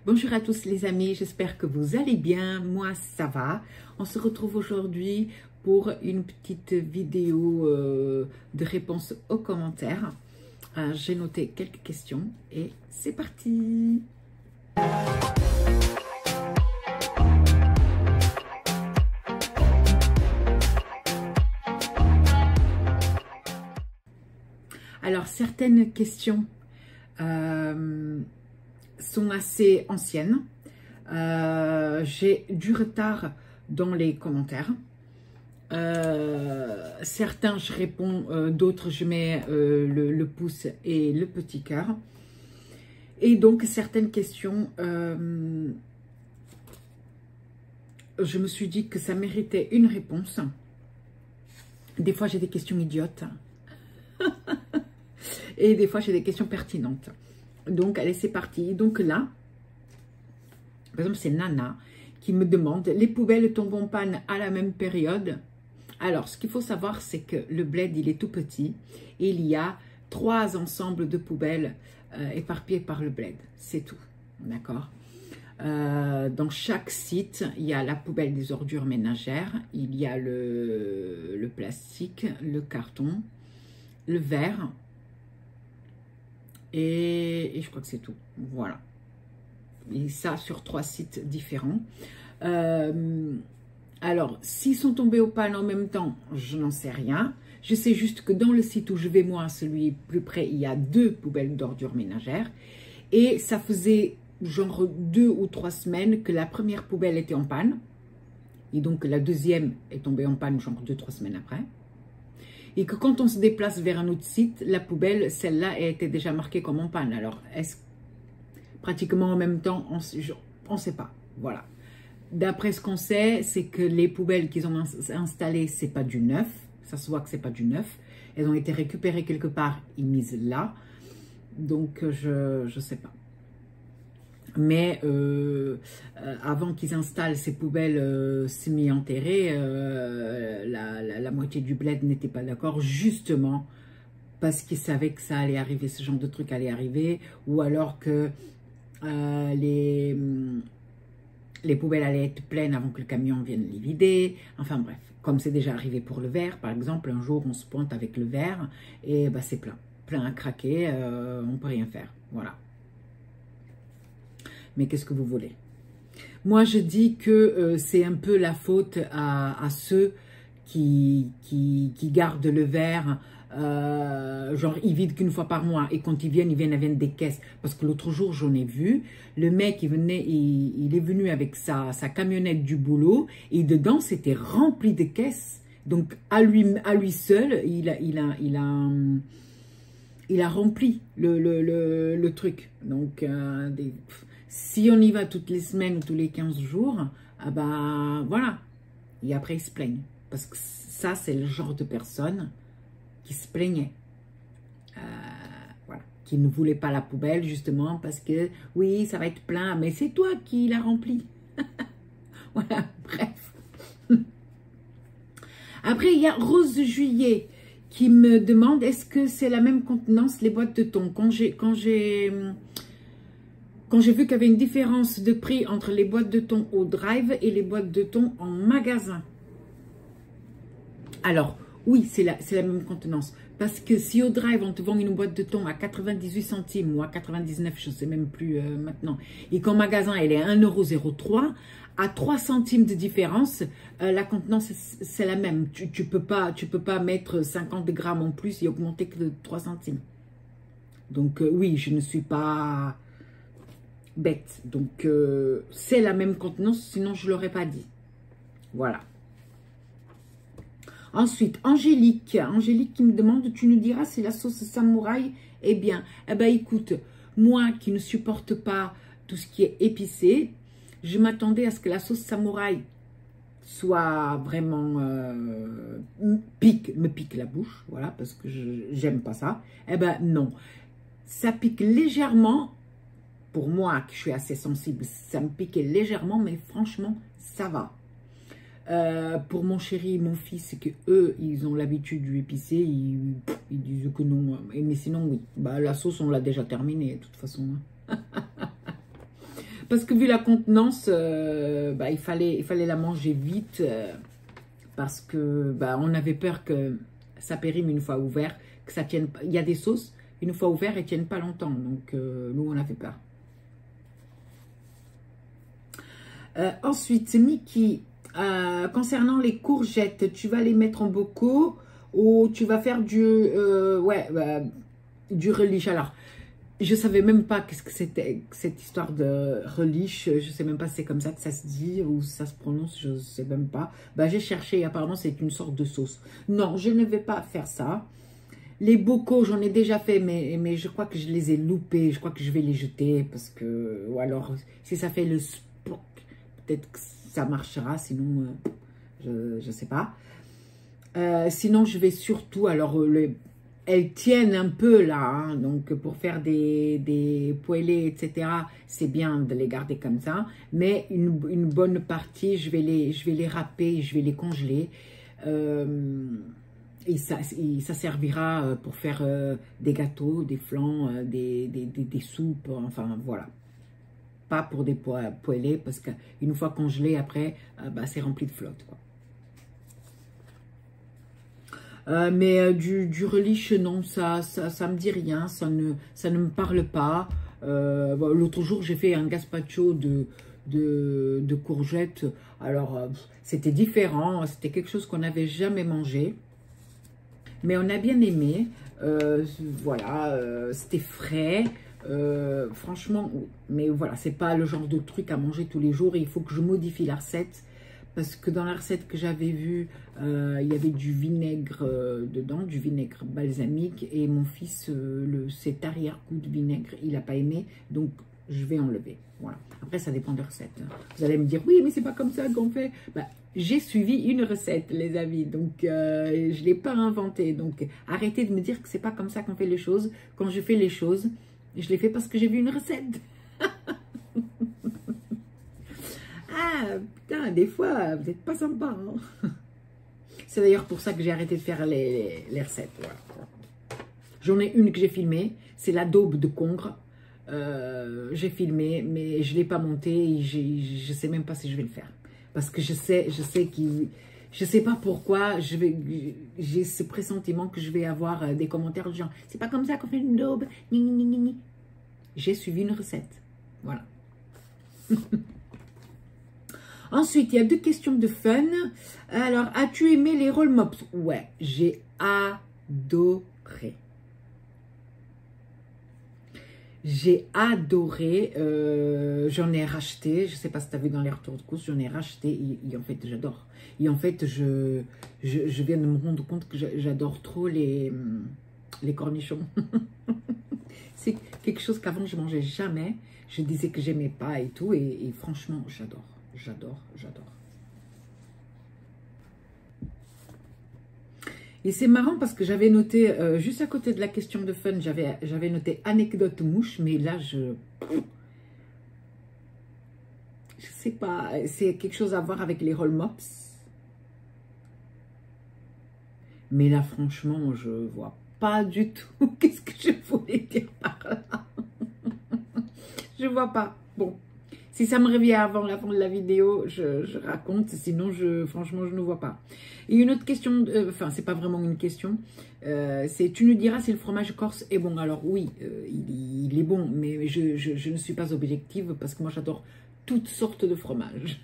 Bonjour à tous les amis, j'espère que vous allez bien, moi ça va. On se retrouve aujourd'hui pour une petite vidéo de réponse aux commentaires. J'ai noté quelques questions et c'est parti. Alors certaines questions sont assez anciennes. J'ai du retard dans les commentaires. Certains je réponds, d'autres je mets le pouce et le petit cœur. Et donc certaines questions, je me suis dit que ça méritait une réponse. Des fois j'ai des questions idiotes. Et des fois j'ai des questions pertinentes. Donc, allez, c'est parti. Donc là, par exemple, c'est Nana qui me demande, les poubelles tombent en panne à la même période. Alors, ce qu'il faut savoir, c'est que le bled, il est tout petit. Et il y a 3 ensembles de poubelles éparpillées par le bled. C'est tout, d'accord? Dans chaque site, il y a la poubelle des ordures ménagères. Il y a le plastique, le carton, le verre. Et je crois que c'est tout. Voilà. Et ça sur 3 sites différents. Alors, s'ils sont tombés au panne en même temps, je n'en sais rien. Je sais juste que dans le site où je vais, moi, celui plus près, il y a 2 poubelles d'ordures ménagères. Et ça faisait genre 2 ou 3 semaines que la première poubelle était en panne. Et donc, la deuxième est tombée en panne genre 2-3 semaines après. Et que quand on se déplace vers un autre site, la poubelle, celle-là, était déjà marquée comme en panne. Alors, est-ce pratiquement en même temps, on ne sait pas. Voilà. D'après ce qu'on sait, c'est que les poubelles qu'ils ont installées, c'est pas du neuf. Ça se voit que c'est pas du neuf. Elles ont été récupérées quelque part et mises là. Donc, je ne sais pas. Mais avant qu'ils installent ces poubelles semi-enterrées, la moitié du bled n'était pas d'accord, justement parce qu'ils savaient que ça allait arriver, ce genre de truc allait arriver, ou alors que les poubelles allaient être pleines avant que le camion vienne les vider. Enfin bref, comme c'est déjà arrivé pour le verre, par exemple, un jour on se pointe avec le verre et bah, c'est plein à craquer, on ne peut rien faire, voilà. Mais qu'est-ce que vous voulez? Moi, je dis que c'est un peu la faute à ceux qui gardent le verre, genre ils vident qu'une fois par mois et quand ils viennent avec des caisses. Parce que l'autre jour, j'en ai vu, le mec, il est venu avec sa camionnette du boulot et dedans, c'était rempli de caisses. Donc, à lui seul, il a rempli le truc. Donc, si on y va toutes les semaines ou tous les 15 jours, ah ben voilà. Et après, ils se plaignent. Parce que ça, c'est le genre de personnes qui se plaignaient. Voilà. Qui ne voulaient pas la poubelle, justement, parce que, oui, ça va être plein, mais c'est toi qui l'as rempli. Voilà, bref. Après, il y a Rose Juillet qui me demande, est-ce que c'est la même contenance, les boîtes de thon? Quand j'ai vu qu'il y avait une différence de prix entre les boîtes de thon au drive et les boîtes de thon en magasin. Alors, oui, c'est la même contenance. Parce que si au drive, on te vend une boîte de thon à 98 centimes ou à 99, je ne sais même plus maintenant, et qu'en magasin, elle est à 1,03 €, à 3 centimes de différence, la contenance, c'est la même. Tu peux pas mettre 50 grammes en plus et augmenter que de 3 centimes. Donc, oui, je ne suis pas bête. Donc, c'est la même contenance, sinon je ne l'aurais pas dit. Voilà. Ensuite, Angélique qui me demande, tu nous diras si la sauce samouraï est bien. Eh bien, écoute, moi qui ne supporte pas tout ce qui est épicé, je m'attendais à ce que la sauce samouraï soit vraiment me pique la bouche, voilà, parce que j'aime pas ça. Eh bien, non. Ça pique légèrement. Pour moi, qui je suis assez sensible, ça me piquait légèrement, mais franchement, ça va. Pour mon chéri et mon fils, c'est que eux, ils ont l'habitude du épicé, ils disent que non. Mais sinon, oui. Bah, la sauce, on l'a déjà terminée, de toute façon. Parce que vu la contenance, bah, il fallait la manger vite parce que bah, on avait peur que ça périme une fois ouvert, que ça tienne pas. Il y a des sauces, une fois ouvert, elles tiennent pas longtemps. Donc, nous, on avait peur. Ensuite, Mickey, concernant les courgettes, tu vas les mettre en bocaux ou tu vas faire du, du relish. Alors, je savais même pas qu'est-ce que c'était cette histoire de relish. Je sais même pas si c'est comme ça que ça se dit ou ça se prononce, je sais même pas. Bah, j'ai cherché, apparemment c'est une sorte de sauce. Non, je ne vais pas faire ça. Les bocaux, j'en ai déjà fait, mais je crois que je les ai loupés. Je crois que je vais les jeter parce que, ou alors, si ça fait le sploc, peut-être que ça marchera, sinon, je ne sais pas. Sinon, je vais surtout, alors, elles tiennent un peu là, hein, donc pour faire des poêlés, etc., c'est bien de les garder comme ça, mais une bonne partie, je vais les râper, je vais les congeler, et ça servira pour faire des gâteaux, des flans, des soupes, enfin voilà. Pas pour des poêlés, parce qu'une fois congelé, après, bah, c'est rempli de flotte, quoi. Mais du relish, non, ça me dit rien, ça ne me parle pas. Bon, l'autre jour, j'ai fait un gazpacho de courgettes. Alors, c'était différent, c'était quelque chose qu'on n'avait jamais mangé. Mais on a bien aimé. Voilà, c'était frais. Franchement, mais voilà, c'est pas le genre de truc à manger tous les jours. Il faut que je modifie la recette. Parce que dans la recette que j'avais vue, il y avait du vinaigre dedans, du vinaigre balsamique. Et mon fils, cet arrière-goût de vinaigre, il n'a pas aimé. Donc, je vais enlever. Voilà. Après, ça dépend de la recette. Vous allez me dire, oui, mais c'est pas comme ça qu'on fait. Bah, j'ai suivi une recette, les amis. Donc, je ne l'ai pas inventée. Donc, arrêtez de me dire que c'est pas comme ça qu'on fait les choses. Quand je fais les choses, je les fais parce que j'ai vu une recette. Ah, putain, des fois, vous n'êtes pas sympa. Hein. C'est d'ailleurs pour ça que j'ai arrêté de faire les recettes. Voilà. J'en ai une que j'ai filmée, c'est la daube de congre. J'ai filmé, mais je ne l'ai pas montée et je ne sais même pas si je vais le faire. Parce que je sais qu'il... Je ne sais pas pourquoi, j'ai ce pressentiment que je vais avoir des commentaires de gens. C'est pas comme ça qu'on fait une daube. J'ai suivi une recette. Voilà. Ensuite, il y a 2 questions de fun. Alors, as-tu aimé les roll mops? Ouais, j'ai adoré. J'ai adoré. J'en ai racheté. Je ne sais pas si tu as vu dans les retours de course, j'en ai racheté. Et en fait, j'adore. Et en fait, je viens de me rendre compte que j'adore trop les cornichons. C'est quelque chose qu'avant, je ne mangeais jamais. Je disais que j'aimais pas et tout. Et franchement, j'adore. J'adore, j'adore. Et c'est marrant parce que j'avais noté, juste à côté de la question de fun, j'avais noté anecdote mouche, mais là, je sais pas, c'est quelque chose à voir avec les roll mops. Mais là, franchement, je vois pas du tout qu'est-ce que je voulais dire par là. Je vois pas. Bon. Si ça me revient avant la fin de la vidéo, je raconte. Sinon, franchement, je ne vois pas. Et une autre question, enfin, c'est pas vraiment une question. C'est, tu nous diras si le fromage corse est bon. Alors oui, il est bon, mais je ne suis pas objective parce que moi, j'adore toutes sortes de fromages.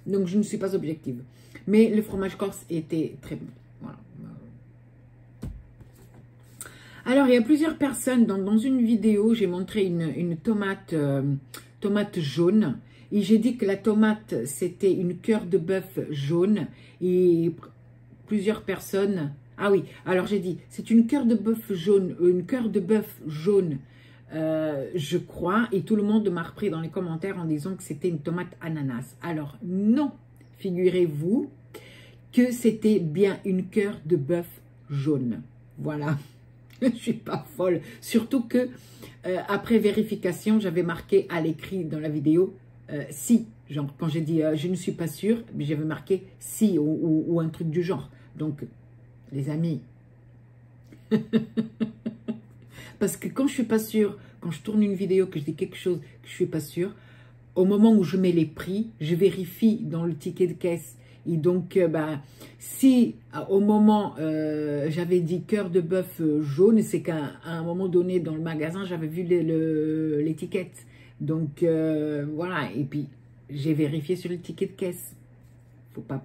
Donc, je ne suis pas objective. Mais le fromage corse était très bon. Voilà. Alors, il y a plusieurs personnes. Dans une vidéo, j'ai montré une tomate... tomate jaune, et j'ai dit que la tomate c'était une cœur de bœuf jaune, et plusieurs personnes, ah oui, alors j'ai dit c'est une cœur de bœuf jaune, je crois, et tout le monde m'a repris dans les commentaires en disant que c'était une tomate ananas. Alors non, figurez-vous que c'était bien une cœur de bœuf jaune, voilà. Je ne suis pas folle, surtout que après vérification, j'avais marqué à l'écrit dans la vidéo si, genre quand j'ai dit je ne suis pas sûre, j'avais marqué si ou un truc du genre. Donc, les amis, parce que quand je suis pas sûre, quand je tourne une vidéo, que je dis quelque chose que je suis pas sûre, au moment où je mets les prix, je vérifie dans le ticket de caisse. Et donc, si au moment, j'avais dit cœur de bœuf jaune, c'est qu'à un moment donné dans le magasin, j'avais vu l'étiquette. Donc, voilà. Et puis, j'ai vérifié sur le ticket de caisse. Faut pas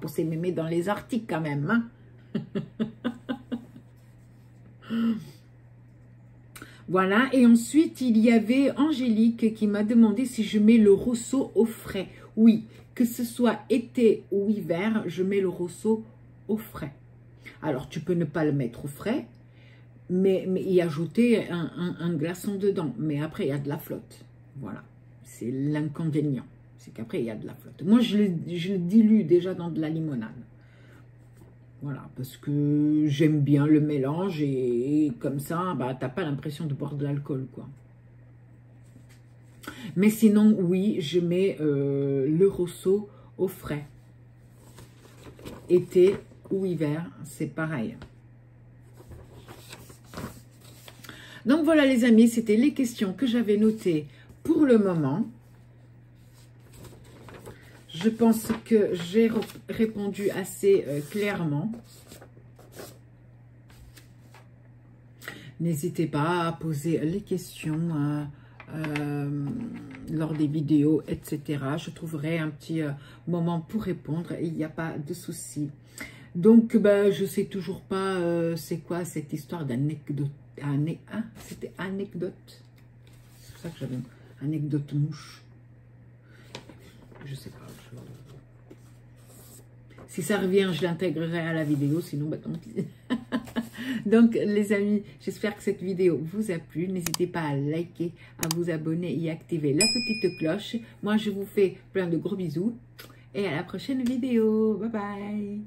pousser mémé dans les articles quand même, hein. Voilà, et ensuite, il y avait Angélique qui m'a demandé si je mets le rousseau au frais. Oui, que ce soit été ou hiver, je mets le rousseau au frais. Alors, tu peux ne pas le mettre au frais, mais y ajouter un glaçon dedans. Mais après, il y a de la flotte. Voilà, c'est l'inconvénient. C'est qu'après, il y a de la flotte. Moi, je le dilue déjà dans de la limonade. Voilà, parce que j'aime bien le mélange et comme ça, t'as pas l'impression de boire de l'alcool, quoi. Mais sinon, oui, je mets le rousseau au frais. Été ou hiver, c'est pareil. Donc voilà les amis, c'était les questions que j'avais notées pour le moment. Je pense que j'ai répondu assez clairement. N'hésitez pas à poser les questions lors des vidéos, etc. Je trouverai un petit moment pour répondre. Il n'y a pas de souci. Donc, je ne sais toujours pas c'est quoi cette histoire d'anecdote. C'était anecdote. C'est pour ça que j'avais anecdote mouche. Je sais pas. Si ça revient, je l'intégrerai à la vidéo, sinon, tant pis. Donc, les amis, j'espère que cette vidéo vous a plu. N'hésitez pas à liker, à vous abonner et activer la petite cloche. Moi, je vous fais plein de gros bisous. Et à la prochaine vidéo. Bye bye.